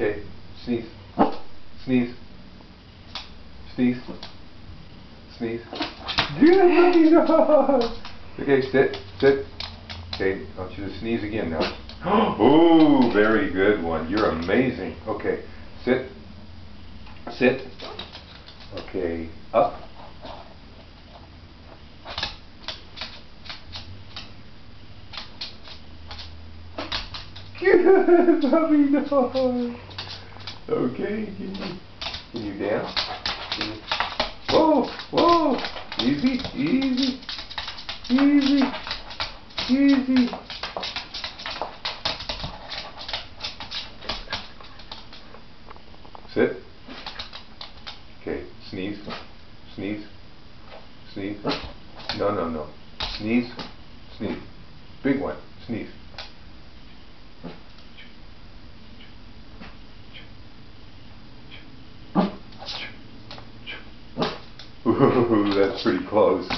Okay, sneeze. Sneeze. Sneeze. Sneeze. Good dog. Okay, sit. Sit. Okay, I want you to sneeze again now. Oh, very good one. You're amazing. Okay, sit. Sit. Okay, up. Good puppy dog. Okay, can you dance? Whoa, whoa. Easy, easy, easy, easy. Sit. Okay, sneeze, sneeze, sneeze. No, no, no. Sneeze, sneeze. Big one, sneeze. Ooh, that's pretty close.